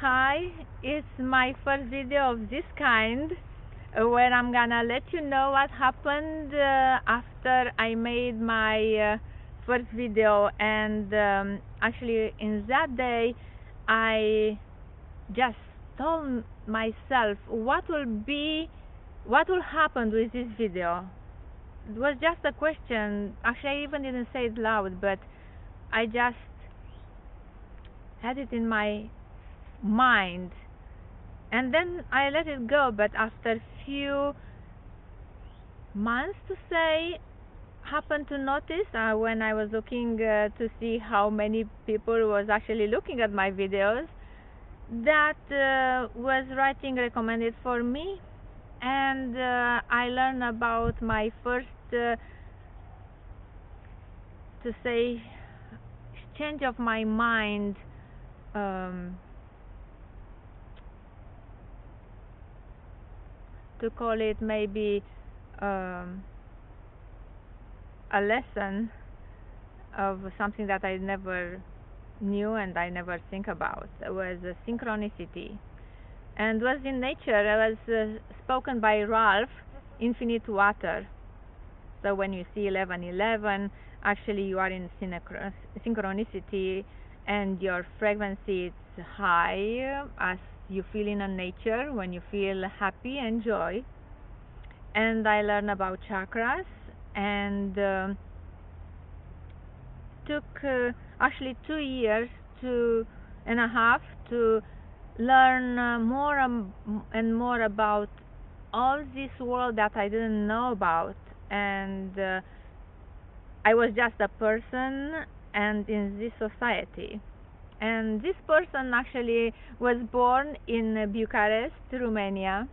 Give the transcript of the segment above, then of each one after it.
Hi, it's my first video of this kind where I'm gonna let you know what happened after I made my first video, and actually in that day I just told myself what will happen with this video. It was just a question. Actually, I even didn't say it loud, but I just had it in my mind, and then I let it go. But after few months, to say, happened to notice when I was looking to see how many people was actually looking at my videos, that was writing recommended for me, and I learned about my first to say change of my mind, um, to call it maybe a lesson of something that I never knew and I never think about. It was synchronicity, and was in nature. It was spoken by Ralph, Infinite Water. So when you see 1111, actually you are in synchronicity, and your frequency is high, as you feel in a nature when you feel happy and joy. And I learned about chakras, and took actually 2 years, 2.5, to learn more and more about all this world that I didn't know about. And I was just a person and in this society. And this person actually was born in Bucharest, Romania.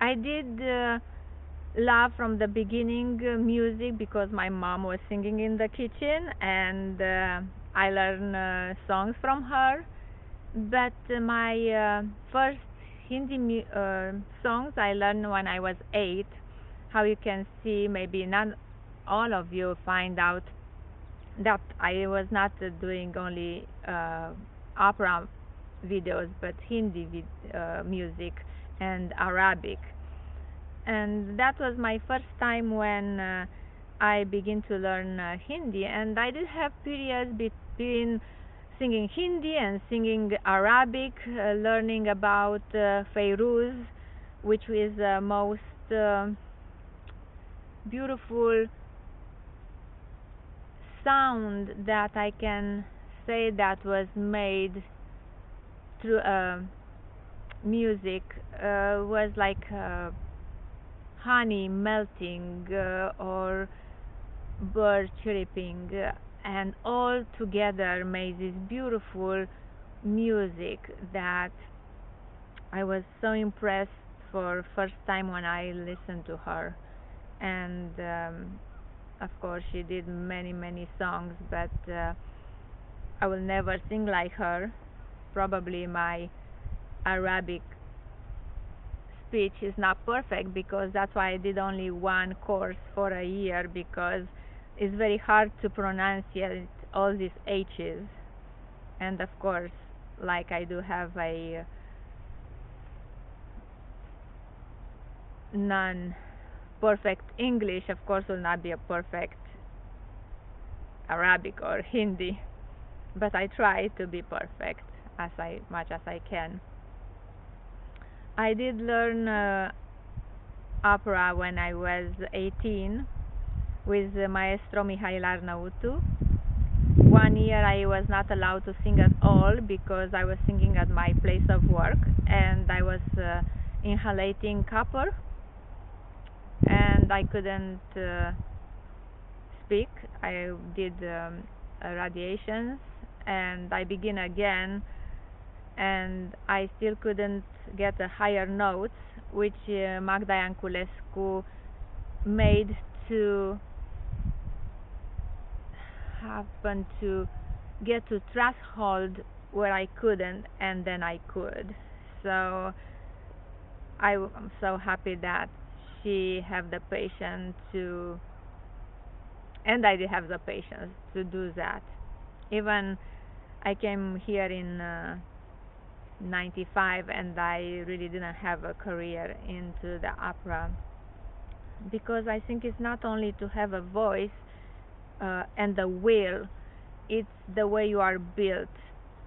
I did love from the beginning music because my mom was singing in the kitchen, and I learned songs from her. But my first Hindi songs I learned when I was 8. How you can see, maybe not all of you find out that I was not doing only opera videos, but Hindi music and Arabic. And that was my first time when I began to learn Hindi, and I did have periods between singing Hindi and singing Arabic, learning about Feiruz, which is the most beautiful sound that I can say that was made through music. Was like honey melting, or birds chirping, and all together made this beautiful music that I was so impressed for first time when I listened to her. And of course she did many songs, but I will never sing like her. Probably my Arabic speech is not perfect, because that's why I did only one course for a year, because it's very hard to pronounce all these H's. And of course, like I do have a non-perfect English, of course will not be a perfect Arabic or Hindi, but I try to be perfect as much as I can. I did learn opera when I was 18 with Maestro Mihail Arnautu. 1 year I was not allowed to sing at all because I was singing at my place of work, and I was inhalating copper, and I couldn't speak. I did radiations, and I begin again, and I still couldn't get the higher notes, which Magda Ianculescu made to happen to get to threshold where I couldn't, and then I could. So I'm so happy that she have the patience to, and I did have the patience to do that. Even I came here in 95, and I really didn't have a career into the opera, because I think it's not only to have a voice and the will, it's the way you are built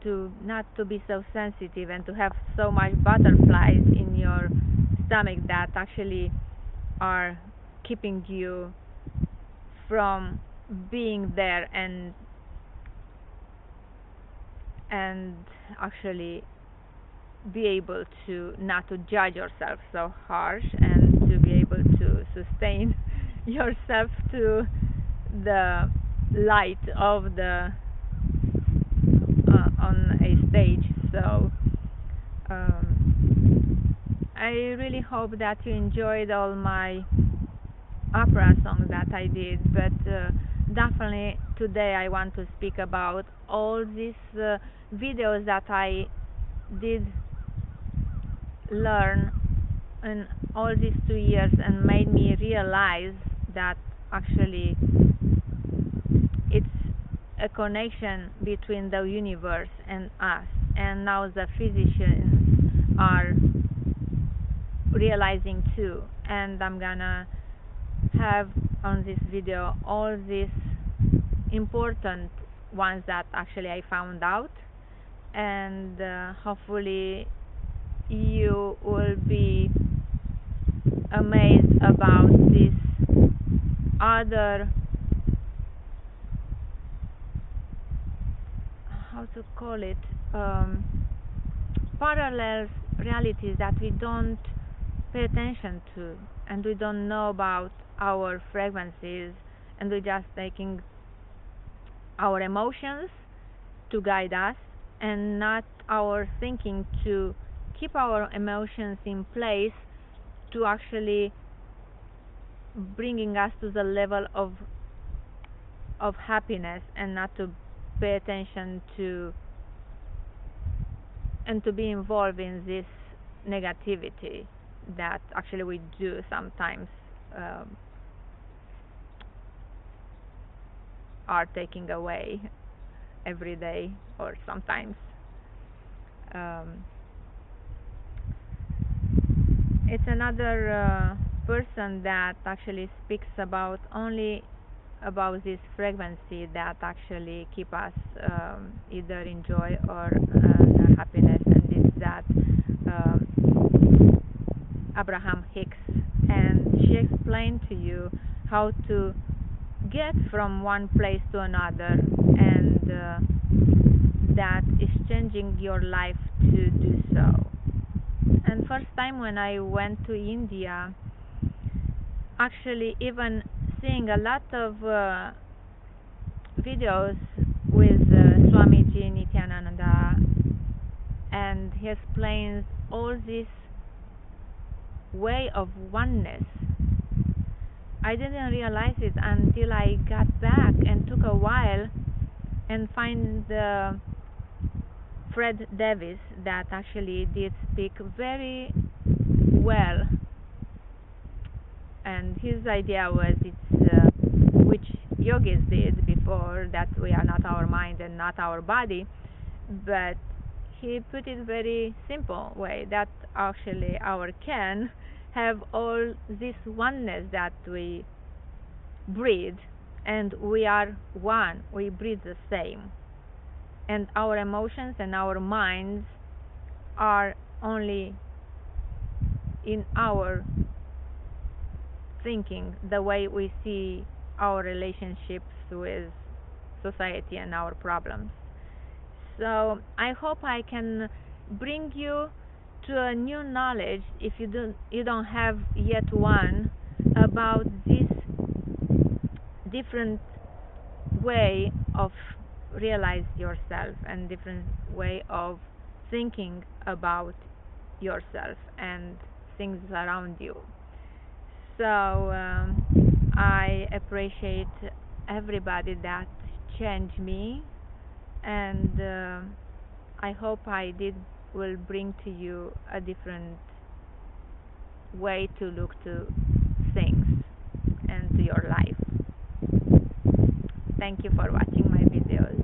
to not to be so sensitive and to have so much butterflies in your stomach that actually are keeping you from being there and actually be able to not to judge yourself so harsh, and to be able to sustain yourself to the light of the on a stage. So I really hope that you enjoyed all my opera songs that I did, but definitely today I want to speak about all these videos that I did learn in all these 2 years, and made me realize that actually it's a connection between the universe and us, and now the physicians are realizing too. And I'm gonna have on this video all these important ones that actually I found out, and hopefully you will be amazed about this other, how to call it, parallel realities that we don't pay attention to, and we don't know about our frequencies, and we're just taking our emotions to guide us, and not our thinking to keep our emotions in place to actually bringing us to the level of happiness, and not to pay attention to and to be involved in this negativity that actually we do sometimes are taking away every day, or sometimes it's another person that actually speaks about only about this frequency that actually keep us either in joy or the happiness, and it's that Abraham Hicks, and she explained to you how to get from one place to another, and that is changing your life to do so. And first time when I went to India, actually even seeing a lot of videos with Swamiji Nityananda, and he explains all this way of oneness. I didn't realize it until I got back and took a while and find Fred Davis that actually did speak very well, and his idea was it's which yogis did before, that we are not our mind and not our body, but he put it very simple way that actually our can have all this oneness that we breathe, and we are one, we breathe the same, and our emotions and our minds are only in our thinking, the way we see our relationships with society and our problems. So I hope I can bring you to a new knowledge, if you don't have yet one, about this different way of realize yourself, and different way of thinking about yourself and things around you. So I appreciate everybody that changed me, and I hope I did will bring to you a different way to look to things and to your life. Thank you for watching my videos.